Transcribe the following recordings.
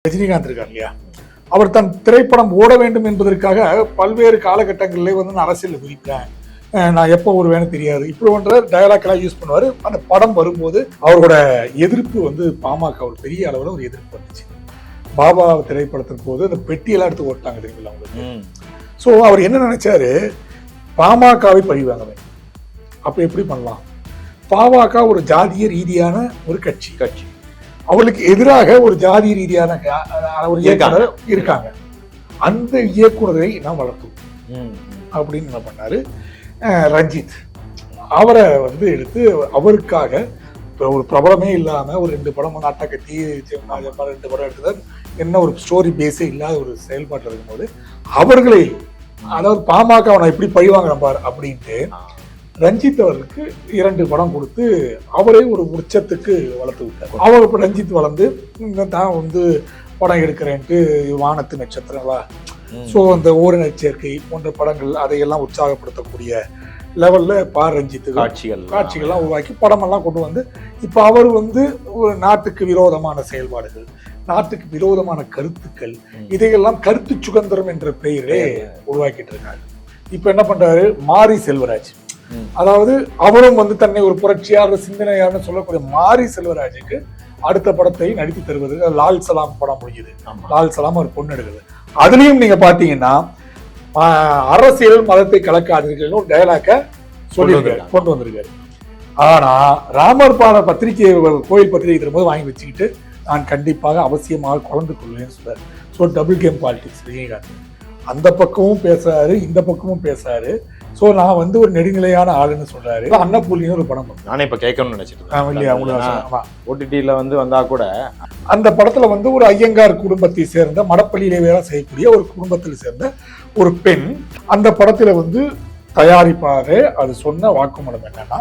ரஜினிகாந்த் இருக்கார் இல்லையா, அவர் தன் திரைப்படம் ஓட வேண்டும் என்பதற்காக பல்வேறு காலகட்டங்களிலே வந்து நான் அரசியல் குதிப்பேன், நான் எப்போ வருவேன்னு தெரியாது, இப்படி ஒன்ற டயலாக்லாம் யூஸ் பண்ணுவார். அந்த படம் வரும்போது அவரோட எதிர்ப்பு வந்து பாமக ஒரு பெரிய அளவில் ஒரு எதிர்ப்பு வந்துச்சு. பாபா திரைப்படத்தின் போது அந்த பெட்டியெல்லாம் எடுத்து ஓட்டாங்க தெரியுங்களா அவங்களுக்கு. ஸோ அவர் என்ன நினைச்சாரு, பாமகவை பழிவாங்க. அப்போ எப்படி பண்ணலாம்? பாமக ஒரு ஜாதிய ரீதியான ஒரு கட்சி, அவளுக்கு எதிராக ஒரு ஜாதி ரீதியான ஒரு இயக்குனர் இருக்காங்க, அந்த இயக்குனரை நான் வளர்த்துவோம் அப்படின்னு என்ன பண்ணாரு ரஞ்சித். அவரை வந்து எடுத்து அவருக்காக ஒரு பிரபலமே இல்லாம ஒரு 2 படம் நாட்டா கட்டி 2 படம் எடுத்தது, என்ன ஒரு ஸ்டோரி பேஸே இல்லாத ஒரு செயல்பாட்டில் இருக்கும்போது அவர்களை, அதாவது பாமக அவனை எப்படி பழிவாங்க பார் அப்படின்ட்டு ரஞ்சித் அவர்களுக்கு 2 படம் கொடுத்து அவரே ஒரு உச்சத்துக்கு வளர்த்து விட்டார். அவர் இப்போ ரஞ்சித் வளர்ந்து தான் வந்து படம் எடுக்கிறேன்ட்டு வானத்து நட்சத்திரங்களா, ஸோ அந்த ஓரின சேர்க்கை போன்ற படங்கள் அதையெல்லாம் உற்சாகப்படுத்தக்கூடிய லெவல்ல ரஞ்சித்து காட்சிகள்லாம் உருவாக்கி படமெல்லாம் கொண்டு வந்து இப்போ அவர் வந்து ஒரு நாட்டுக்கு விரோதமான செயல்பாடுகள், நாட்டுக்கு விரோதமான கருத்துக்கள், இதையெல்லாம் கருத்து சுதந்திரம் என்ற பெயரே உருவாக்கிட்டு இருக்காரு. இப்போ என்ன பண்றாரு மாரி செல்வராஜ், அதாவது அவரும் வந்து தன்னை ஒரு புரட்சியாளர் சிந்தனையாளர்னு சொல்லக்கூடிய மாரி செல்வராஜுக்கு அடுத்த படத்தை நடித்து தருவது. லால் சலாம் படம் முடியுது, லால் சலாம் ஒரு பொண்ணு எடுக்குது. அதுலயும் நீங்க பாத்தீங்கன்னா அரசியல் மதத்தை கலக்காதீர்கள் ஒரு டயலாக்க சொல்லியிருக்காரு, கொண்டு வந்திருக்காரு. ஆனா ராமர் பாத பத்திரிகை கோயில் பத்திரிகை தரும்போது வாங்கி வச்சுக்கிட்டு நான் கண்டிப்பாக அவசியமாக கலந்து கொள்வேன்னு சொல்றாரு. So double game politics Rajinikanth அந்த பக்கமும் பேசுறாரு, இந்த பக்கமும் பேசுறாரு. ஸோ நான் வந்து ஒரு நெடுநிலையான ஆளுன்னு சொல்றாரு. அன்னப்பூலின்னு ஒரு படம் நானே இப்ப கேட்கணும்னு நினைச்சிட்டு ஓடிடியில வந்து வந்தா கூட அந்த படத்துல வந்து ஒரு ஐயங்கார் குடும்பத்தை சேர்ந்த மடப்பள்ளியிலே வேலை செய்யக்கூடிய ஒரு குடும்பத்தில் சேர்ந்த ஒரு பெண் அந்த படத்துல வந்து தயாரிப்பாக அது சொன்ன வாக்குமூலம் என்னன்னா,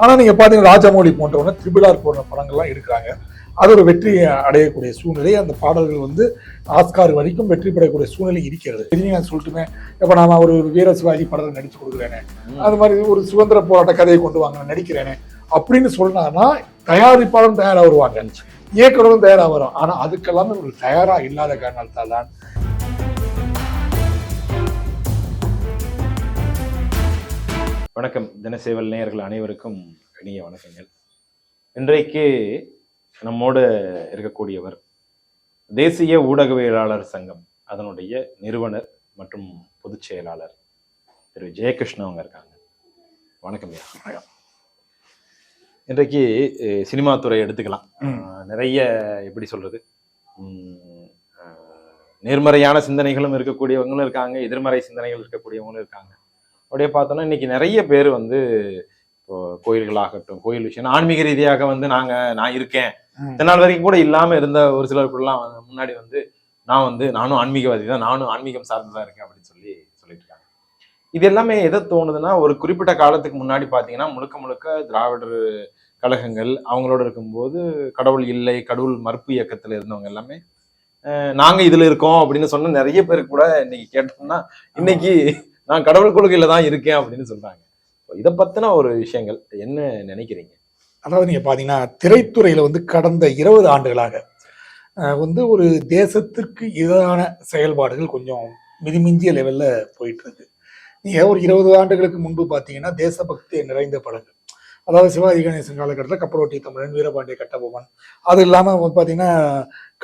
ஆனா நீங்க பாத்தீங்கன்னா ராஜமௌழி போன்றவங்க திரிபுலார் போன்ற படங்கள்லாம் எடுக்கிறாங்க, அது ஒரு வெற்றி அடையக்கூடிய சூழ்நிலை, அந்த பாடல்கள் வந்து ஆஸ்கார் வரைக்கும் வெற்றி பெறக்கூடிய சூழ்நிலை இருக்கிறது. ரஜினிகாந்த் சொல்லிட்டுமே இப்ப நான் ஒரு வீர சிவாஜி படத்தில் நடிச்சு கொடுக்குறேனே, அது மாதிரி ஒரு சுதந்திர போராட்ட கதையை கொண்டு வாங்க நான் நடிக்கிறேனே அப்படின்னு சொன்னாங்கன்னா தயாரிப்பாளரும் தயாரா வருவாங்க, இயக்குனரும் தயாரா வரும். ஆனா அதுக்கெல்லாமே ஒரு தயாரா இல்லாத காரணத்தால் தான். வணக்கம் தினசேவல் நேயர்கள் அனைவருக்கும் இனிய வணக்கங்கள். இன்றைக்கு நம்மோடு இருக்கக்கூடியவர் தேசிய ஊடகவியலாளர் சங்கம் அதனுடைய நிறுவனர் மற்றும் பொதுச் செயலாளர் திரு ஜெயகிருஷ்ணன் அவங்க இருக்காங்க. வணக்கம் ஐயா. இன்றைக்கு சினிமா துறை எடுத்துக்கலாம், நிறைய எப்படி சொல்றது, நேர்மறையான சிந்தனைகளும் இருக்கக்கூடியவங்களும் இருக்காங்க, எதிர்மறை சிந்தனைகள் இருக்கக்கூடியவங்களும் இருக்காங்க. அப்படியே பார்த்தோம்னா இன்னைக்கு நிறைய பேர் வந்து இப்போ கோயில்களாகட்டும், கோயில் விஷயம் ஆன்மீக ரீதியாக வந்து நான் இருக்கேன், இதனால் வரைக்கும் கூட இல்லாம இருந்த ஒரு சிலருக்குலாம் முன்னாடி வந்து நானும் ஆன்மீகவாதி தான், நானும் ஆன்மீகம் சார்ந்துதான் இருக்கேன் அப்படின்னு சொல்லிட்டு இருக்காங்க. இது எல்லாமே எதை தோணுதுன்னா, ஒரு குறிப்பிட்ட காலத்துக்கு முன்னாடி பாத்தீங்கன்னா முழுக்க திராவிடர் கழகங்கள் அவங்களோட இருக்கும்போது கடவுள் இல்லை, கடவுள் மறுப்பு இயக்கத்துல இருந்தவங்க எல்லாமே நாங்க இதுல இருக்கோம் அப்படின்னு சொன்ன நிறைய பேருக்கு கூட இன்னைக்கு கேட்டோம்னா இன்னைக்கு நான் கடவுள் கொள்கையில தான் இருக்கேன் அப்படின்னு சொல்றாங்க. இதை பத்தின ஒரு விஷயங்கள் என்ன நினைக்கிறீங்க? அதாவது நீங்க பாத்தீங்கன்னா திரைத்துறையில வந்து கடந்த 20 ஆண்டுகளாக வந்து ஒரு தேசத்திற்கு எதிரான செயல்பாடுகள் கொஞ்சம் மிதிமிஞ்சிய லெவல்ல போயிட்டு இருக்கு. நீங்க ஒரு 20 ஆண்டுகளுக்கு முன்பு பாத்தீங்கன்னா தேசபக்தி நிறைந்த படங்கள், அதாவது சிவாஜி கணேசன் காலகட்டத்தில் கப்பலோட்டி தமிழன், வீரபாண்டிய கட்டபொம்மன், அது இல்லாம பாத்தீங்கன்னா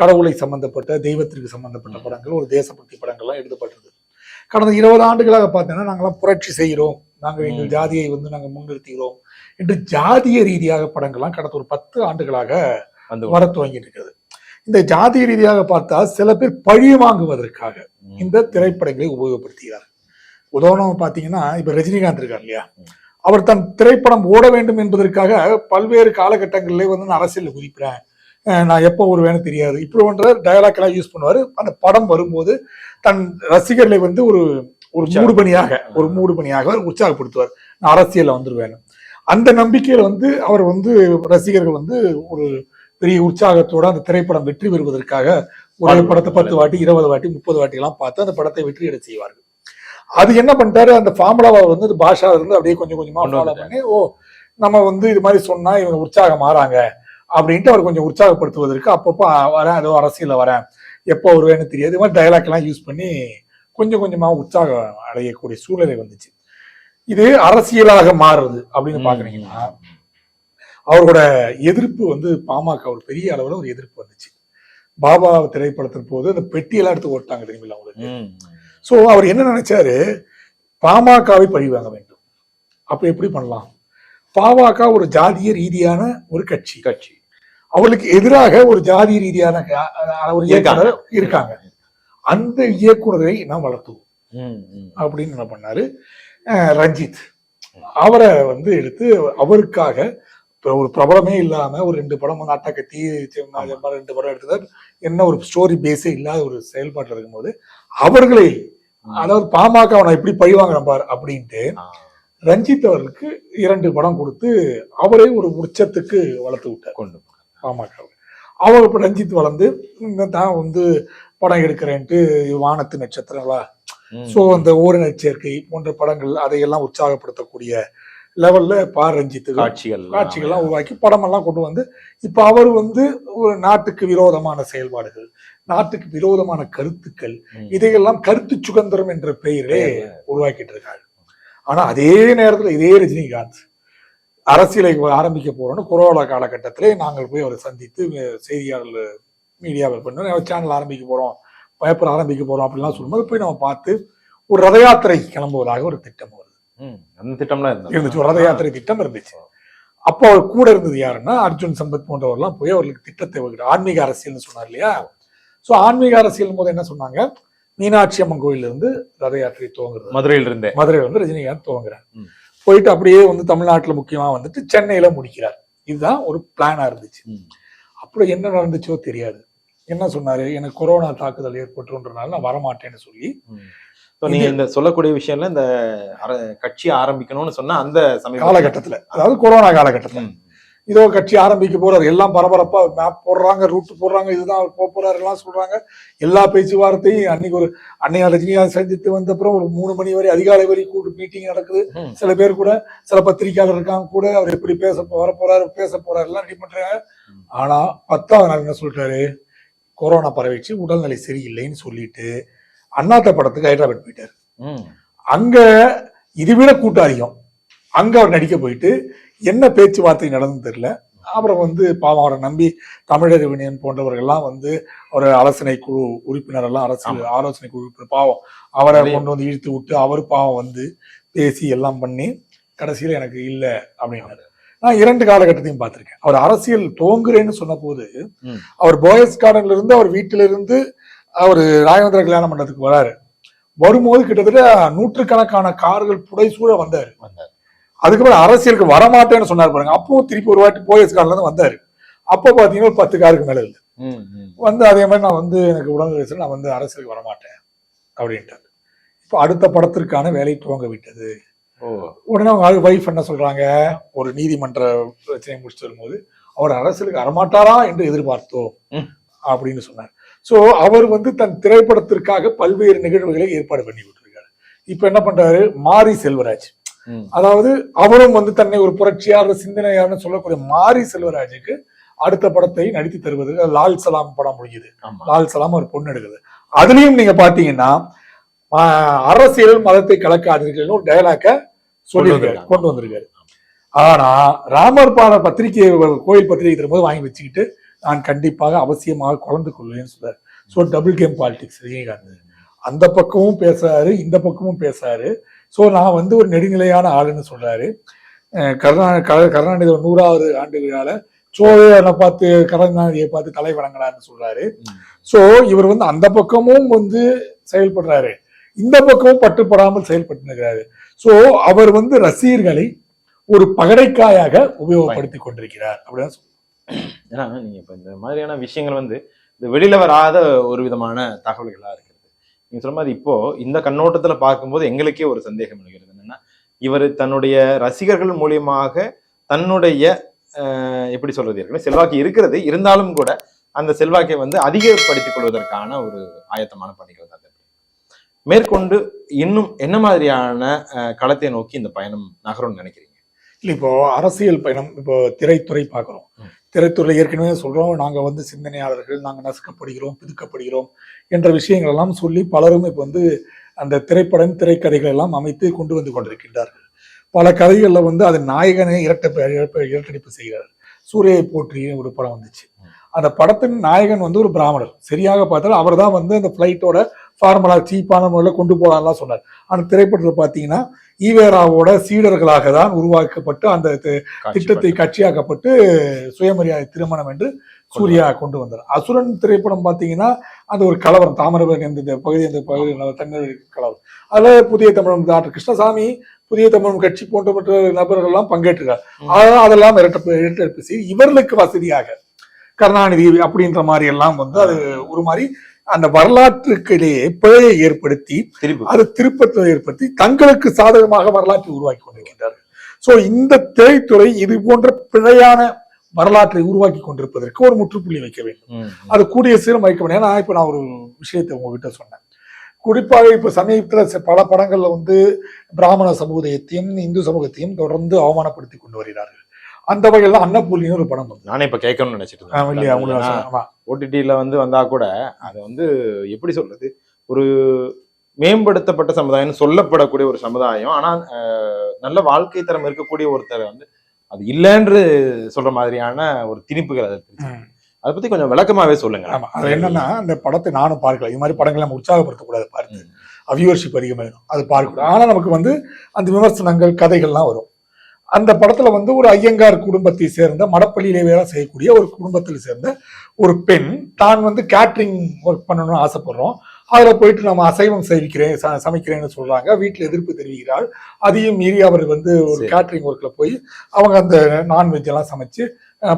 கடவுளை சம்பந்தப்பட்ட தெய்வத்திற்கு சம்பந்தப்பட்ட படங்கள், ஒரு தேசபக்தி படங்கள்லாம் எடுக்கப்பட்டது. கடந்த 20 ஆண்டுகளாக பார்த்தீங்கன்னா நாங்களாம் புரட்சி செய்கிறோம், நாங்கள் எங்கள் ஜாதியை வந்து நாங்கள் முன்னிறுத்துகிறோம் என்று ஜாதிய ரீதியாக படங்கள்லாம் கடந்த ஒரு 10 ஆண்டுகளாக வர துவங்கிட்டு இருக்கிறது. இந்த ஜாதிய ரீதியாக பார்த்தா சில பேர் பழி வாங்குவதற்காக இந்த திரைப்படங்களை உபயோகப்படுத்துகிறார். உதாரணம் பார்த்தீங்கன்னா இப்ப ரஜினிகாந்த் இருக்கார் இல்லையா, அவர் தன் திரைப்படம் ஓட வேண்டும் என்பதற்காக பல்வேறு காலகட்டங்களிலே வந்து நான் அரசியல் குதிப்பேன், நான் எப்போ வருவேன்னு தெரியாது, இப்படி ஒன்ற டயலாக்லாம் யூஸ் பண்ணுவாரு. அந்த படம் வரும்போது தன் ரசிகர்களை வந்து ஒரு மூடுபனியாக உற்சாகப்படுத்துவார், நான் அரசியல்ல வந்துருவேன். அந்த நம்பிக்கையில வந்து அவர் வந்து ரசிகர்கள் வந்து ஒரு பெரிய உற்சாகத்தோட அந்த திரைப்படம் வெற்றி பெறுவதற்காக ஒரு படத்தை 10 வாட்டி 20 வாட்டி 30 வாட்டி எல்லாம் பார்த்து அந்த படத்தை வெற்றி அடை செய்வார்கள். அது என்ன பண்ணிட்டாரு, அந்த ஃபார்முலாவை வந்து பாஷா இருந்து அப்படியே கொஞ்சம் கொஞ்சமா ஃபாலோ பண்ணி, நம்ம வந்து இது மாதிரி சொன்னா இவங்க உற்சாகம் மாறாங்க அப்படின்ட்டு அவர் கொஞ்சம் உற்சாகப்படுத்துவதற்கு அப்பப்போ வரேன், அதோ அரசியல்ல வரேன், எப்போ வருவேன்னு தெரியாது, இது மாதிரி டைலாக் எல்லாம் யூஸ் பண்ணி கொஞ்சம் கொஞ்சமா உற்சாகம் அடையக்கூடிய சூழ்நிலை வந்துச்சு. இது அரசியலாக மாறுறது அப்படின்னு பாக்குறீங்கன்னா அவரோட எதிர்ப்பு வந்து பாமக ஒரு பெரிய அளவுல ஒரு எதிர்ப்பு வந்துச்சு. பாபா திரைப்படத்தின் போது அந்த பெட்டியெல்லாம் எடுத்து ஓட்டாங்க தெரியுமில்ல அவங்களுக்கு. சோ அவர் என்ன நினைச்சாரு, பாமகவை பழி வாங்க வேண்டும். அப்ப எப்படி பண்ணலாம்? பாமக ஒரு ஜாதிய ரீதியான ஒரு கட்சி, அவளுக்கு எதிராக ஒரு ஜாதிய ரீதியான ஒரு இயக்குனர் இருக்காங்க, அந்த இயக்குனரை நாம் வளர்த்துவோம் அப்படின்னு என்ன பண்ணாரு, ரஞ்சித் அவரை வந்து எடுத்து அவருக்காக ஒரு பிரபலமே இல்லாம ஒரு 2 படம் வந்து அட்டகத்தி 2 படம் எடுத்தது, என்ன ஒரு ஸ்டோரி பேஸே இல்லாத ஒரு செயல்பாட்டில் இருக்கும்போது அவர்களை, அதாவது பாமக அவனை எப்படி பழிவாங்க பார் அப்படின்ட்டு ரஞ்சித் அவர்களுக்கு 2 படம் கொடுத்து அவரை ஒரு உச்சத்துக்கு வளர்த்து விட்டார் கொண்டு பாமக. அவர் இப்ப ரஞ்சித் வளர்ந்து தான் வந்து படம் எடுக்கிறேன்ட்டு வானத்து நட்சத்திரங்களா, சோ அந்த ஓரின சேர்க்கை போன்ற படங்கள் அதையெல்லாம் உற்சாகப்படுத்தக்கூடிய லெவல்ல ரஞ்சித் காட்சிகள்லாம் உருவாக்கி படமெல்லாம் கொண்டு வந்து இப்ப அவர் வந்து ஒரு நாட்டுக்கு விரோதமான செயல்பாடுகள், நாட்டுக்கு விரோதமான கருத்துக்கள், இதையெல்லாம் கருத்து சுதந்திரம் என்ற பெயரே உருவாக்கிட்டு இருக்காரு. ஆனா அதே நேரத்துல இதே ரஜினிகாந்த் அரசியலை ஆரம்பிக்க போறோம்னு கொரோனா காலகட்டத்திலே நாங்கள் போய் அவரை சந்தித்து செய்தியாளர் மீடியாவில் பண்ண சேனல் ஆரம்பிக்க போறோம், பேப்பர் ஆரம்பிக்க போறோம் அப்படிலாம் சொல்லும்போது போய் நம்ம பார்த்து ஒரு ரத யாத்திரை கிளம்புவதாக ஒரு திட்டம் வருது. அந்த திட்டம்லாம் இருந்துச்சு, ரத யாத்திரை திட்டம் இருந்துச்சு. அப்போ அவர் கூட இருந்தது யாருன்னா அர்ஜுன் சம்பத் போன்றவர்லாம் போய் அவர்களுக்கு திட்டத்தை ஆன்மீக அரசியல்னு சொன்னார் இல்லையா. சோ ஆன்மீக அரசியல் போது என்ன சொன்னாங்க, மீனாட்சி அம்மன் கோயில இருந்து ரத யாத்திரை துவங்குறது, மதுரையில இருந்து ரஜினிகாந்த் துவங்குறார், போயிட்டு அப்படியே வந்து தமிழ்நாட்டுல முக்கியமா வந்துட்டு சென்னையில முடிக்கிறார். இதுதான் ஒரு பிளானா இருந்துச்சு. அப்புறம் என்ன நடந்துச்சோ தெரியாது. என்ன சொன்னாரு, எனக்கு கொரோனா தாக்குதல் ஏற்பட்டுன்றதுனால நான் வரமாட்டேன்னு சொல்லி. நீங்க இந்த சொல்லக்கூடிய விஷயம்ல இந்த கட்சி ஆரம்பிக்கணும்னு சொன்னா அந்த காலகட்டத்துல, அதாவது கொரோனா காலகட்டத்துல இதோ கட்சி ஆரம்பிக்க போறாரு, எல்லாம் பரபரப்பா மேப் போடுறாங்க, ரூட் போடுறாங்க, இதுதான் அவர் போறாரு எல்லாம் சொல்றாங்க. எல்லா பேச்சுவார்த்தையும் அன்னைக்கு ஒரு அன்னையா ரஜினிகாந்த் சந்தித்து வந்த அப்புறம் ஒரு 3 மணி வரை அதிகாலை வரை கூட்டு மீட்டிங் நடக்குது. சில பேர் கூட சில பத்திரிகையாளர் இருக்காங்க கூட, அவர் எப்படி வர போறாரு பேச போறாரு எல்லாம் ரெடி பண்றாங்க. ஆனா 10ஆவது நாள் என்ன சொல்லிட்டாரு, கொரோனா பரவிச்சு, உடல்நிலை சரியில்லைன்னு சொல்லிட்டு அண்ணாத்த படத்துக்கு ஹைதராபாத் போயிட்டாரு. அங்க இதுவிட கூட்டம் அதிகம், அங்க அவர் நடிக்க போயிட்டு என்ன பேச்சுவார்த்தை நடந்து தெரியல. அப்புறம் வந்து பாவம் அவரை நம்பி தமிழர் யூனியன் போன்றவர்கள்லாம் வந்து ஒரு ஆலோசனை குழு உறுப்பினர் எல்லாம் ஆலோசனை குழு உறுப்பினர் பாவம் அவரை கொண்டு வந்து இழுத்து விட்டு அவர் பாவம் வந்து பேசி எல்லாம் பண்ணி கடைசியில எனக்கு இல்லை அப்படின்னாரு. நான் 2 காலகட்டத்தையும் பார்த்திருக்கேன். அவர் அரசியல் துவங்குறேன்னு சொன்ன போது அவர் போயஸ் கார்டன்ல இருந்து அவர் வீட்டில இருந்து அவர் ராகவேந்திர கல்யாண மண்டபத்துக்கு வராரு. வரும்போது கிட்டத்தட்ட 100கணக்கான கார்கள் புடைசூழ வந்தாரு. அதுக்கப்புறம் அரசியலுக்கு வரமாட்டேன்னு சொன்னார் பாருங்க. அப்பவும் திருப்பி ஒரு வாட்டி போயஸ் கார்ல இருந்து வந்தாரு. அப்போ பாத்தீங்கன்னா 10 காருக்கு மேல இல்லை வந்து அதே மாதிரி நான் வந்து எனக்கு உடல்நிலை நான் வந்து அரசியலுக்கு வரமாட்டேன் அப்படின்ட்டாரு. இப்போ அடுத்த படத்திற்கான வேலை துவங்க விட்டது. உடனே அவங்க வைஃப் என்ன சொல்றாங்க, ஒரு நீதிமன்ற பிரச்சனை முடிச்சுட்டு வரும்போது அவர் அரசியலுக்கு வரமாட்டாரா என்று எதிர்பார்த்தோம் அப்படின்னு சொன்னார். சோ அவர் வந்து தன் திரைப்படத்திற்காக பல்வேறு நிகழ்வுகளை ஏற்பாடு பண்ணி விட்டுருக்காரு. இப்ப என்ன பண்றாரு, மாரி செல்வராஜ், அதாவது அவரும் வந்து தன்னை ஒரு புரட்சியாளர் சிந்தனையாளர்னு சொல்லக்கூடிய மாரி செல்வராஜுக்கு அடுத்த படத்தை நடித்து தருவதற்கு லால் சலாம் படம் முடியுது. லால் சலாம் ஒரு பொண்ணு எடுக்குது. அதுலயும் நீங்க பாத்தீங்கன்னா அரசியல் மதத்தை கலக்காதீர்கள் ஒரு டயலாக்க சொல்லியிருக்காரு, கொண்டு வந்திருக்காரு. ஆனா ராமர் பாட பத்திரிகை கோயில் பத்திரிகை தரும்போது வாங்கி வச்சுக்கிட்டு நான் கண்டிப்பாக அவசியமாக கலந்து கொள்வேன்னு சொல்றாரு. So double game politics Rajinikanth அந்த பக்கமும் பேசுறாரு, இந்த பக்கமும் பேசுறாரு. ஸோ நான் வந்து ஒரு நெடுநிலையான ஆளுன்னு சொல்றாரு. கருணாநிதி 100வது ஆண்டு விழால சோழனை பார்த்து கருணாநிதியை பார்த்து தலை வணங்கலான்னு சொல்றாரு. ஸோ இவர் வந்து அந்த பக்கமும் வந்து செயல்படுறாரு, இந்த பக்கமும் பட்டுப்படாமல் செயல்பட்டு இருக்கிறாரு. ஸோ அவர் வந்து ரசிகர்களை ஒரு பகடைக்காயாக உபயோகப்படுத்தி கொண்டிருக்கிறார் அப்படின்னு சொல்லுவாங்க. ஏன்னா நீங்க இப்ப இந்த மாதிரியான விஷயங்கள் வந்து இந்த வெளியில வராத ஒரு விதமான தகவல்களா இருக்கிறது. நீங்க சொல்ற மாதிரி இப்போ இந்த கண்ணோட்டத்துல பார்க்கும்போது எங்களுக்கே ஒரு சந்தேகம் எழுகிறது. என்னன்னா இவர் தன்னுடைய ரசிகர்கள் மூலியமாக தன்னுடைய எப்படி சொல்றது செல்வாக்கு இருக்கிறது, இருந்தாலும் கூட அந்த செல்வாக்கை வந்து அதிகப்படுத்திக் கொள்வதற்கான ஒரு ஆயத்தமான பணிகள் தான் மேற்கொண்டு இன்னும் என்ன மாதிரியான களத்தை நோக்கி இந்த பயணம் நகரும்னு நினைக்கிறீங்க? இல்லை, இப்போ அரசியல் பயணம், இப்போ திரைத்துறை பார்க்குறோம். திரைத்துறை ஏற்கனவே சொல்றோம், நாங்க வந்து சிந்தனையாளர்கள், நாங்க நசுக்கப்படுகிறோம், பிதுக்கப்படுகிறோம் என்ற விஷயங்கள் எல்லாம் சொல்லி பலரும் இப்ப வந்து அந்த திரைப்படம் திரைக்கதைகள் எல்லாம் அமைத்து கொண்டு வந்து கொண்டிருக்கின்றார்கள். பல கதைகள்ல வந்து அது நாயகனே இரட்டடிப்பு செய்கிறார். சூரியயை போற்றி ஒரு படம் வந்துச்சு. அந்த படத்தின் நாயகன் வந்து ஒரு பிராமணர். சரியாக பார்த்தால் அவர் தான் வந்து அந்த பிளைட்டோட ஃபார்முலா சீப்பான முறையில் கொண்டு போகலாம்லாம் சொன்னார். அந்த திரைப்படத்தில் பார்த்தீங்கன்னா ஈவேராவோட சீடர்களாக தான் உருவாக்கப்பட்டு அந்த திட்டத்தை கட்சியாக்கப்பட்டு சுயமரியாதை திருமணம் என்று சூர்யா கொண்டு வந்தார். அசுரன் திரைப்படம் பார்த்தீங்கன்னா அந்த ஒரு கலவரம், தாமிரபரணி அந்த பகுதி தண்ணீர் கலவரம். அதில் புதிய தமிழகம் டாக்டர் கிருஷ்ணசாமி, புதிய தமிழகம் கட்சி போன்ற நபர்கள் எல்லாம் பங்கேற்றிருக்கார். அதெல்லாம் இரட்டடிப்பு செய்து இவர்களுக்கு வசதியாக கருணாநிதி அப்படின்ற மாதிரி எல்லாம் வந்து அது ஒரு மாதிரி அந்த வரலாற்றுக்கிடையே பிழையை ஏற்படுத்தி அது திருப்பத்தை ஏற்படுத்தி தங்களுக்கு சாதகமாக வரலாற்றை உருவாக்கி கொண்டிருக்கின்றார்கள். சோ இந்த திரைத்துறை இது போன்ற பிழையான வரலாற்றை உருவாக்கி கொண்டிருப்பதற்கு ஒரு முற்றுப்புள்ளி வைக்க வேண்டும். அது கூடிய சீரம் வைக்க வேண்டும். ஏன்னா இப்ப நான் ஒரு விஷயத்தை உங்ககிட்ட சொன்னேன். குறிப்பாக இப்ப சமீபத்துல பல படங்கள்ல வந்து பிராமண சமூகத்தையும் இந்து சமூகத்தையும் தொடர்ந்து அவமானப்படுத்தி கொண்டு வருகிறார்கள். அந்த வகையில அன்னபூர்ணின்னு ஒரு படம் வந்து நானே இப்ப கேட்கணும்னு நினைச்சிட்டு இருக்கேன். ஓடிடில வந்து வந்தா கூட அது வந்து எப்படி சொல்றது, ஒரு மேம்படுத்தப்பட்ட சமுதாயம் சொல்லப்படக்கூடிய ஒரு சமுதாயம். ஆனா நல்ல வாழ்க்கை தரம் இருக்கக்கூடிய ஒருத்தர் வந்து அது இல்லைன்று சொல்ற மாதிரியான ஒரு திணிப்புகள் அதை பத்தி கொஞ்சம் விளக்கமாவே சொல்லுங்க. ஆமா, அது என்னன்னா அந்த படத்தை நானும் பார்க்கல. இது மாதிரி படங்களை நம்ம உற்சாகப்படுத்தக்கூடாது, பார்த்து வியூவர்ஷிப் அதிகமாயிடும், அது பார்க்கக்கூடாது. ஆனா நமக்கு வந்து அந்த விமர்சனங்கள் கதைகள்லாம் வரும். அந்த படத்துல வந்து ஒரு ஐயங்கார் குடும்பத்தை சேர்ந்த மடப்பள்ளியிலே வேலை செய்யக்கூடிய ஒரு குடும்பத்தில் சேர்ந்த ஒரு பெண் தான் வந்து கேட்டரிங் ஒர்க் பண்ணணும்னு ஆசைப்படுறோம். அதுல போயிட்டு நம்ம அசைவம் சமைக்கிறேன்னு சொல்றாங்க. வீட்டுல எதிர்ப்பு தெரிவிக்கிறாள். அதையும் மீறி அவர் வந்து ஒரு கேட்டரிங் ஒர்க்ல போய் அவங்க அந்த நான்வெஜ் எல்லாம் சமைச்சு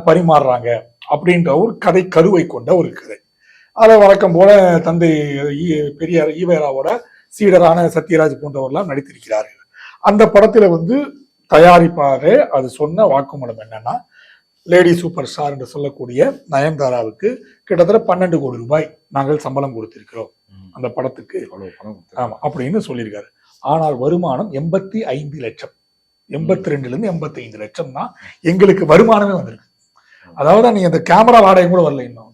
பரிமாறுறாங்க அப்படின்ற ஒரு கதை கருவை கொண்ட ஒரு கதை. அதை வழக்கம் போல தந்தை பெரியார் ஈவேராவோட சீடரான சத்யராஜ் போன்றவர்கள்லாம் நடித்திருக்கிறார்கள். அந்த படத்துல வந்து தயாரிப்பாக அது சொன்ன வாக்குமூலம் என்னன்னா, லேடி சூப்பர் ஸ்டார் என்று சொல்லக்கூடிய நயன்தாராவுக்கு கிட்டத்தட்ட 12 கோடி ரூபாய் நாங்கள் சம்பளம் கொடுத்திருக்கிறோம் அந்த படத்துக்கு. ஆமா அப்படின்னு சொல்லியிருக்காரு. ஆனால் வருமானம் 85 லட்சம், 82 85 லட்சம் தான் எங்களுக்கு வருமானமே வந்திருக்கு. அதாவது நீங்க அந்த கேமரா வாடகை கூட வரல இன்னும்.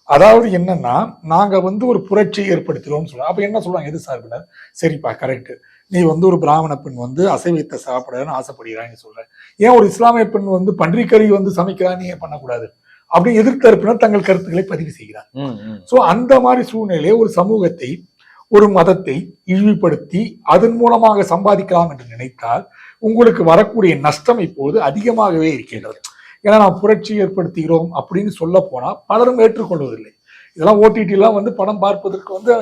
அதாவது என்னன்னா, நாங்க வந்து ஒரு புரட்சி ஏற்படுத்துறோம்னு சொல்றோம். அப்ப என்ன சொல்றாங்க எது சார்பினர், சரிப்பா கரெக்ட், நீ வந்து ஒரு பிராமண பெண் வந்து அசைவத்தை சாப்பிடன்னு ஆசைப்படுகிறான்னு சொல்ற, ஏன் ஒரு இஸ்லாமிய பெண் வந்து பன்றிக்கறி வந்து சமைக்கிறான்னு ஏன் பண்ணக்கூடாது அப்படி எதிர்த்தரப்பினர் தங்கள் கருத்துக்களை பதிவு செய்கிறார். சோ அந்த மாதிரி சூழ்நிலையை ஒரு சமூகத்தை ஒரு மதத்தை இழிவுபடுத்தி அதன் மூலமாக சம்பாதிக்கலாம் என்று நினைத்தால் உங்களுக்கு வரக்கூடிய நஷ்டம் இப்போது அதிகமாகவே இருக்கின்றது. ஏன்னா நாம் புரட்சி ஏற்படுத்துகிறோம் அப்படின்னு சொல்ல போனா பலரும் ஏற்றுக்கொள்வதில்லை. இதெல்லாம் ஓடிடி எல்லாம் வந்து படம் பார்ப்பதற்கு வந்து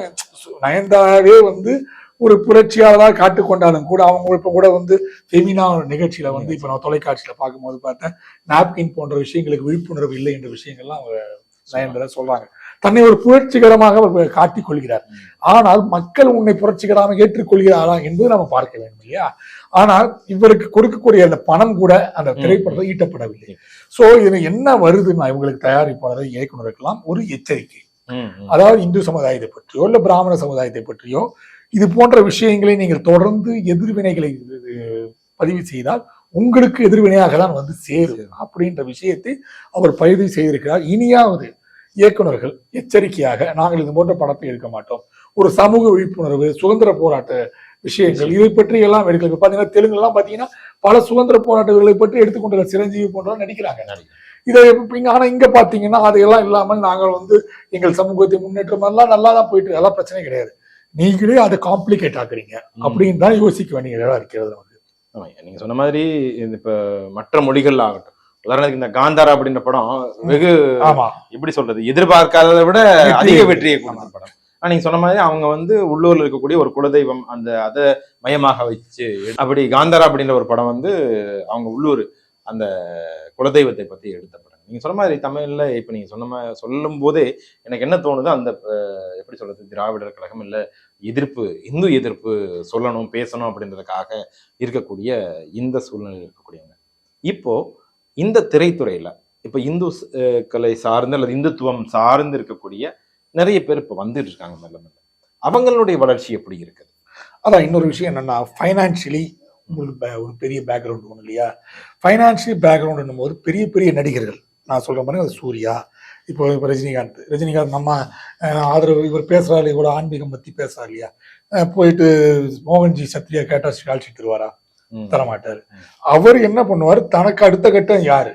நயன்தாராவே வந்து ஒரு புரட்சியாளராக காட்டுக்கொண்டாலும் கூட அவங்க இப்ப கூட வந்து ஃபெமினா நிகழ்ச்சியில வந்து இப்ப நான் தொலைக்காட்சியில பார்க்கும்போது பார்த்தேன், நாப்கின் போன்ற விஷயங்களுக்கு விழிப்புணர்வு இல்லை என்ற விஷயங்கள்லாம் அவங்க நயன்தாரா சொல்றாங்க. தன்னை ஒரு புரட்சிகரமாக காட்டிக் கொள்கிறார். ஆனால் மக்கள் உன்னை புரட்சிகரமாக ஏற்றுக்கொள்கிறாரா என்பது நம்ம பார்க்க வேண்டும் இல்லையா? ஆனால் இவருக்கு கொடுக்கக்கூடிய அந்த பணம் கூட அந்த திரைப்படத்தில் ஈட்டப்படவில்லை. சோ இதுல என்ன வருதுன்னா, இவங்களுக்கு தயாரிப்பாளர் இயக்குனருக்கெல்லாம் ஒரு எச்சரிக்கை. அதாவது இந்து சமுதாயத்தை பற்றியோ இல்ல பிராமண சமுதாயத்தை பற்றியோ இது போன்ற விஷயங்களை நீங்கள் தொடர்ந்து எதிர்வினைகளை பதிவு செய்தால் உங்களுக்கு எதிர்வினையாக தான் வந்து சேரும் அப்படின்ற விஷயத்தை அவர் பதிவு செய்திருக்கிறார். இனியாவது இயக்குநர்கள் எச்சரிக்கையாக, நாங்கள் இது போன்ற படத்தை எடுக்க மாட்டோம், ஒரு சமூக விழிப்புணர்வு, சுதந்திர போராட்ட விஷயங்கள் இதை பற்றி எல்லாம் எடுக்க. பாத்தீங்கன்னா தெலுங்கு எல்லாம் பாத்தீங்கன்னா பல சுதந்திர போராட்டங்களை பற்றி எடுத்துக்கொண்ட சிரஞ்சீவி போன்றவங்க நடிக்கிறாங்க. இதை ஆனா இங்க பாத்தீங்கன்னா அதையெல்லாம் இல்லாமல் நாங்கள் வந்து எங்கள் சமூகத்தை முன்னேற்றம் எல்லாம் நல்லா தான் போயிட்டு, அதெல்லாம் பிரச்சனை கிடையாது, நீங்களே அதை காம்ப்ளிகேட் ஆக்குறீங்க அப்படின்னு தான் யோசிக்க வேண்டியதா இருக்கிறது. நீங்க சொன்ன மாதிரி இப்ப மற்ற மொழிகள் ஆகட்டும், உதாரணத்துக்கு இந்த காந்தாரா அப்படின்ற படம் வெகு எப்படி சொல்றது, எதிர்பார்க்காததை விட அதிக வெற்றியை கொடுத்த படம். ஆனா நீங்க சொன்ன மாதிரி அவங்க வந்து உள்ளூர்ல இருக்கக்கூடிய ஒரு குலதெய்வம் அந்த அதை மையமாக வச்சு அப்படி காந்தாரா அப்படின்ற ஒரு படம் வந்து அவங்க உள்ளூர் அந்த குலதெய்வத்தை பத்தி எடுத்த படம். நீங்க சொன்ன மாதிரி தமிழ்ல இப்ப நீங்க சொல்லும் போதே எனக்கு என்ன தோணுதோ, அந்த எப்படி சொல்றது, திராவிடர் கழகம் இல்ல எதிர்ப்பு, இந்து எதிர்ப்பு சொல்லணும் பேசணும் அப்படின்றதுக்காக இருக்கக்கூடிய இந்த சூழ்நிலையில் இருக்கக்கூடியவங்க இப்போ இந்த திரைத்துறையில இப்ப இந்து கலை சார்ந்து அல்லது இந்துத்துவம் சார்ந்து இருக்கக்கூடிய நிறைய பேர் இப்ப வந்துட்டு இருக்காங்க. மெல்ல மெல்ல அவங்களுடைய வளர்ச்சி எப்படி இருக்குது? அதான் இன்னொரு விஷயம் என்னன்னா, ஃபைனான்சியலி உங்களுக்கு ஒரு பெரிய பேக்ரவுண்ட் ஒன்று இல்லையா? ஃபைனான்சியல் பேக்ரவுண்ட் போது பெரிய பெரிய நடிகர்கள் நான் சொல்ற மாதிரி அது சூர்யா, இப்போ ரஜினிகாந்த் நம்ம ஆதரவு இவர் பேசுறாரு, இவரோட ஆன்மீகம் பத்தி பேசுறாரு இல்லையா, போயிட்டு மோகன்ஜி சத்ரியா கேட்டா கால்ஷீட் தருவாரா? தரமாட்டாரு. அவர் என்ன பண்ணுவார், தனக்கு அடுத்த கட்டம் யாரு,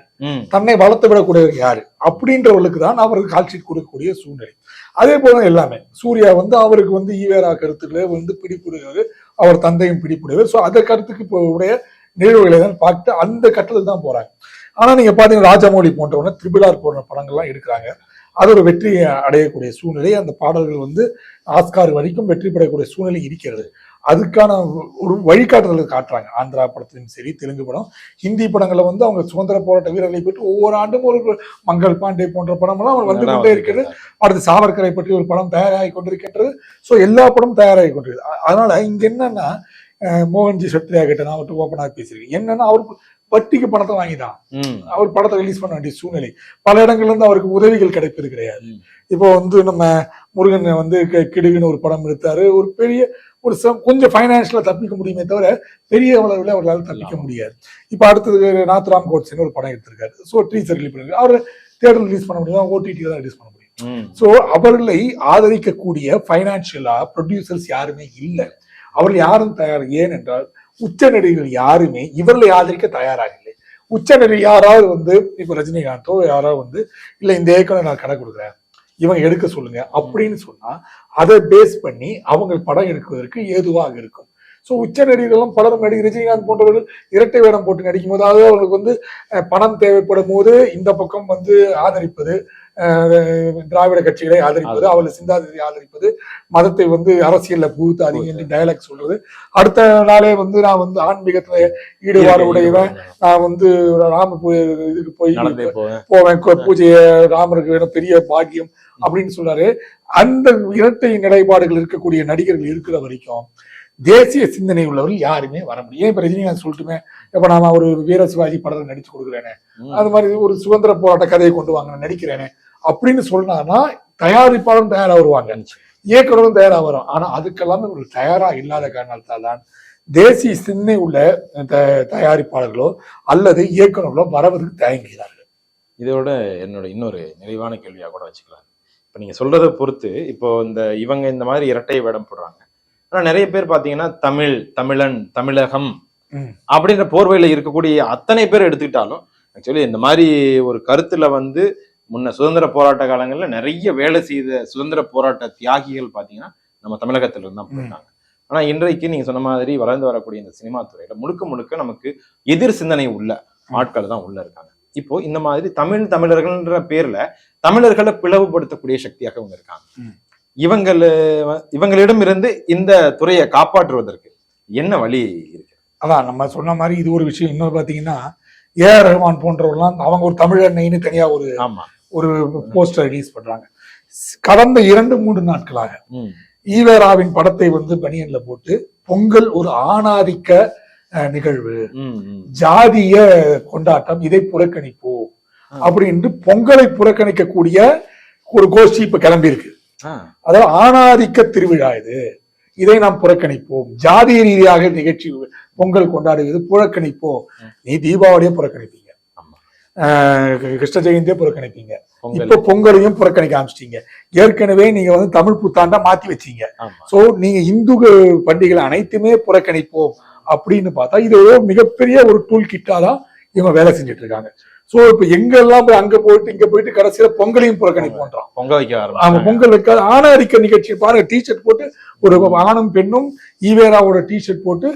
தன்னை வளர்த்து விடக்கூடியவர் யாரு அப்படின்றவர்களுக்கு தான் அவருக்கு கால்ஷீட் கொடுக்கக்கூடிய சூழ்நிலை. அதே போல எல்லாமே சூர்யா அவருக்கு ஈவேரா கருத்துக்களை பிடிப்புடையவர், அவர் தந்தையும் பிடிப்புடையவர். ஸோ அந்த கருத்துக்கு இப்போ உடைய நிகழ்வுகளை தான் பார்த்து அந்த கட்டத்துக்கு தான் போறாங்க. ஆனா நீங்க பாத்தீங்கன்னா ராஜமௌழி போன்றவங்க திரிபுலார் போன்ற படங்கள்லாம் எடுக்கிறாங்க, அது ஒரு வெற்றி அடையக்கூடிய சூழ்நிலை, அந்த பாடல்கள் ஆஸ்கார் வரைக்கும் வெற்றி பெறக்கூடிய சூழ்நிலை இருக்கிறது. அதுக்கான ஒரு வழிகாட்டுதலை காட்டுறாங்க. ஆந்திரா படத்திலும் சரி, தெலுங்கு படம், ஹிந்தி படங்களை அவங்க சுதந்திர போராட்ட வீரர்களை பற்றி ஒவ்வொரு ஆண்டும் ஒரு மங்கள் பாண்டே போன்ற படமெல்லாம் அவர் வந்து கொண்டே இருக்கிறது. அடுத்து சாவர்கரை பற்றி ஒரு படம் தயாராகி கொண்டிருக்கின்றது. ஸோ எல்லா படமும் தயாராகி கொண்டிருக்கு. அதனால இங்க என்னன்னா, மோகன்ஜி சத்ரியா கிட்ட நான் அவர்கிட்ட ஓப்பனாக பேசியிருக்கேன். என்னன்னா, அவருக்கு வட்டிக்கு பணத்தை வாங்கிதான் அவர் படத்தை ரிலீஸ் பண்ண வேண்டிய சூழ்நிலை. பல இடங்கள்ல இருந்து அவருக்கு உதவிகள் கிடைப்பது கிடையாது. இப்போ நம்ம முருகன் கிடுகுன்னு ஒரு படம் எடுத்தாரு, ஒரு பெரிய கொஞ்சம் பைனான்சியலா தப்பிக்க முடியுமே தவிர பெரிய அளவில் அவர்களால் தப்பிக்க முடியாது. இப்ப அடுத்தது நாத்ராம் கோட்ஸ்னு ஒரு படம் எடுத்திருக்காரு. ஸோ டீசர் ரிலீஸ் பண்ணிருக்காரு. அவர் தேட்டர் ரிலீஸ் பண்ண முடியும், ஓடிடி தான் ரிலீஸ் பண்ண முடியும். ஸோ அவர்களை ஆதரிக்கக்கூடிய பைனான்சியலா ப்ரொடியூசர்ஸ் யாருமே இல்லை. அவர்கள் யாரும் தயார். ஏனென்றால் உச்ச நடிகர்கள் யாருமே இவர்களை ஆதரிக்க தயாராக இல்லை. உச்ச நடிகர் யாராவது இப்ப ரஜினிகாந்தோ யாராவது இல்ல இந்த இயக்குனர் நான் கடை கொடுக்குறேன், இவங்க எடுக்க சொல்லுங்க அப்படின்னு சொன்னா அதை பேஸ் பண்ணி அவங்க படம் எடுக்குவதற்கு ஏதுவாக இருக்கும். ஸோ உச்ச நடிகர்களும் பலரும் நடிகர் ரஜினிகாந்த் போன்றவர்கள் இரட்டை வேடம் போட்டு நடிக்கும் போது, அதாவது அவங்களுக்கு பணம் தேவைப்படும் போது இந்த பக்கம் ஆதரிப்பது, திராவிட கட்சிகளை ஆதரிப்பது, அவர்கள் சிந்தாந்தத்தை ஆதரிப்பது, மதத்தை அரசியல்ல புகுத்து அதிக டயலாக் சொல்றது, அடுத்த நாளே நான் ஆன்மீகத்துல ஈடுபாடு உடையவன், நான் ராம இதுக்கு போவேன், பூஜைய ராமருக்கு வேணும், பெரிய பாக்கியம் அப்படின்னு சொல்றாரு. அந்த இரட்டை நிலைப்பாடுகள் இருக்கக்கூடிய நடிகர்கள் இருக்கிற வரைக்கும் தேசிய சிந்தனை உள்ளவர்கள் யாருமே வர முடியும். இப்ப ரஜினிகாந்த் சொல்லட்டுமே, இப்ப நாம ஒரு வீர சிவாஜி படத்தை நடிச்சு கொடுக்குறேனே, அது மாதிரி ஒரு சுதந்திர போராட்ட கதையை கொண்டு வாங்க நடிக்கிறேனே அப்படின்னு சொன்னான்னா தயாரிப்பாளரும் தயாரா வருவாங்க, இயக்குனரும் தயாரா வரும். ஆனா அதுக்கெல்லாமே ஒரு தயாரா இல்லாத காரணத்தால் தான் தேசிய சிந்தனை உள்ள தயாரிப்பாளர்களோ அல்லது இயக்குனர்களோ வரவதற்கு தயங்குகிறார்கள். இதோட என்னோட இன்னொரு நிறைவான கேள்வியா கூட வச்சுக்கலாம். இப்ப நீங்க சொல்றதை பொறுத்து இப்போ இவங்க இந்த மாதிரி இரட்டை வேடம் போடுறாங்க. ஆனா நிறைய பேர் பாத்தீங்கன்னா தமிழன், தமிழகம் அப்படின்ற போர்வையில இருக்கக்கூடிய அத்தனை பேர் எடுத்துக்கிட்டாலும் ஆக்சுவலி இந்த மாதிரி ஒரு கருத்துல முன்ன சுதந்திர போராட்ட காலங்கள்ல நிறைய வேலை செய்த சுதந்திர போராட்ட தியாகிகள் பாத்தீங்கன்னா நம்ம தமிழகத்துல இருந்து தான் போயிட்டாங்க. ஆனா இன்றைக்கு நீங்க சொன்ன மாதிரி வளர்ந்து வரக்கூடிய இந்த சினிமா துறையில முழுக்க முழுக்க நமக்கு எதிர் சிந்தனை உள்ள ஆட்கள் தான் உள்ள இருக்காங்க. இப்போ இந்த மாதிரி தமிழர்கள்ன்ற பேர்ல தமிழர்களை பிளவுபடுத்தக்கூடிய சக்தியாக அவங்க இருக்காங்க. இவங்களிடம் இருந்து இந்த துறையை காப்பாற்றுவதற்கு என்ன வழி இருக்கு? அதான் நம்ம சொன்ன மாதிரி இது ஒரு விஷயம். இன்னொரு பாத்தீங்கன்னா ஏஆர் ரஹ்மான் போன்றவர்கள்லாம் அவங்க ஒரு தமிழன்னைன்னு தனியா ஒரு போஸ்டர் ரிலீஸ் பண்றாங்க. கடந்த 2-3 நாட்களாக ஈவேராவின் படத்தை பனியன்ல போட்டு பொங்கல் ஒரு ஆணாதிக்க நிகழ்வு, ஜாதிய கொண்டாட்டம், இதை புறக்கணிப்போம் அப்படின்னு பொங்கலை புறக்கணிக்கக்கூடிய ஒரு கோஷ்டி இப்ப கிளம்பி இருக்கு. அதாவது ஆணாதிக்க திருவிழா இது, இதை நாம் புறக்கணிப்போம், ஜாதிய ரீதியாக நிகழ்ச்சி பொங்கல் கொண்டாடுவது புறக்கணிப்போம். நீ தீபாவளியை புறக்கணிப்பீங்க, கிருஷ்ண ஜெயந்தியை புறக்கணிப்பீங்க, இப்ப பொங்கலையும் புறக்கணிக்க ஆரம்பிச்சிட்டீங்க. ஏற்கனவே நீங்க தமிழ் புத்தாண்டா மாத்தி வச்சீங்க. சோ நீங்க இந்து பண்டிகைகள் அனைத்துமே புறக்கணிப்போம் அப்படின்னு பார்த்தா இது மிகப்பெரிய ஒரு டூல் கிட்டாதான் இவங்க வேலை செஞ்சுட்டு இருக்காங்க. சோ இப்ப எங்கெல்லாம் அங்க போயிட்டு இங்க போயிட்டு கடைசியில பொங்கலையும் புறக்கணிப்போம். பொங்கல் வைக்காத ஆணாதிக்க நிகழ்ச்சி பாருங்க, டிஷர்ட் போட்டு ஒரு ஆணும் பெண்ணும் ஈவேராவோட டிஷர்ட் போட்டு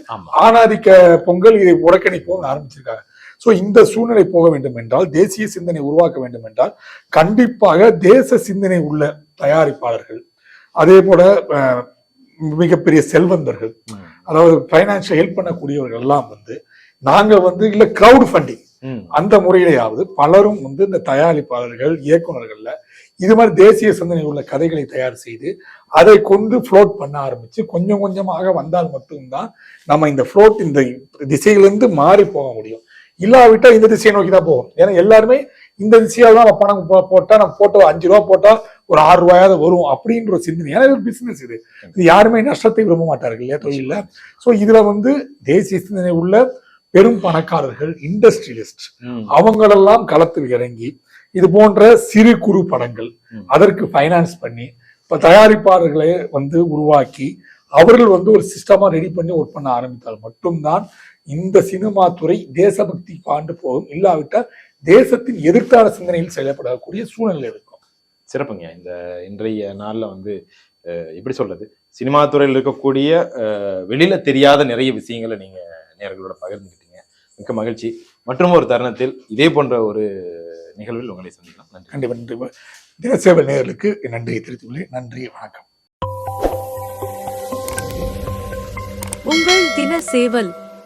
ஆணாதிக்க பொங்கல் இதை புறக்கணிப்போம் ஆரம்பிச்சிருக்காங்க. சோ இந்த சூழ்நிலை போக வேண்டும் என்றால், தேசிய சிந்தனை உருவாக்க வேண்டும் என்றால் கண்டிப்பாக தேச சிந்தனை உள்ள தயாரிப்பாளர்கள், அதே போல மிகப்பெரிய செல்வந்தர்கள், அதாவது பைனான்சியல் ஹெல்ப் பண்ணக்கூடியவர்கள் எல்லாம் நாங்க இல்ல கிரவுட் ஃபண்டிங் அந்த முறையிலேயாவது பலரும் இந்த தயாரிப்பாளர்கள் இயக்குநர்கள்ல இது மாதிரி தேசிய சிந்தனை உள்ள கதைகளை தயார் செய்து அதை கொண்டு ஃப்ளோட் பண்ண ஆரம்பிச்சு கொஞ்சம் கொஞ்சமாக வந்தால் மட்டும்தான் நம்ம இந்த ஃப்ளோட் இந்த திசையிலிருந்து மாறி போக முடியும். இல்லாவிட்டா இந்த திசையை நோக்கி தான் போகும். ஏன்னா எல்லாருமே இந்த திசையால் தான் பணம் போட்டா நம்ம போட்டோ 5 ரூபா போட்டா ஒரு 6 ரூபாயாவது வரும் அப்படின்ற ஒரு சிந்தனை. ஏன்னா இது பிசினஸ், இது யாருமே நஷ்டத்தை விரும்ப மாட்டார்கள் இல்லையா தொழில. சோ இதுல தேசிய சிந்தனை உள்ள பெரும் பணக்காரர்கள், இண்டஸ்ட்ரியலிஸ்ட் அவங்களெல்லாம் களத்தில் இறங்கி இது போன்ற சிறு குறு படங்கள் அதற்கு ஃபைனான்ஸ் பண்ணி இப்ப தயாரிப்பாளர்களை வந்து உருவாக்கி அவர்கள் வந்து ஒரு சிஸ்டமா ரெடி பண்ணி ஒர்க் பண்ண ஆரம்பித்தால் மட்டும்தான் இந்த சினிமா துறை தேசபக்தி பாண்டு போகும். இல்லாவிட்டால் தேசத்தின் எதிர்கால சிந்தனையில் செயல்படக்கூடிய சூழ்நிலை இருக்கும். சிறப்புங்க. இந்த இன்றைய நாள்ல வந்து எப்படி சொல்றது, சினிமா துறையில் இருக்கக்கூடிய வெளியில தெரியாத நிறைய விஷயங்களை நீங்க நேயர்களோட பகிர்ந்துக்கிட்டீங்க. மிக்க மகிழ்ச்சி. மற்றும் ஒரு தருணத்தில் இதே போன்ற ஒரு நிகழ்வில் உங்களை சந்திக்கலாம். நன்றி. கண்டிப்பா நன்றி. தினசேவல் நேயர்களுக்கு நன்றியை தெரிவித்துள்ளேன். நன்றி, வணக்கம். உங்கள் தின சேவல்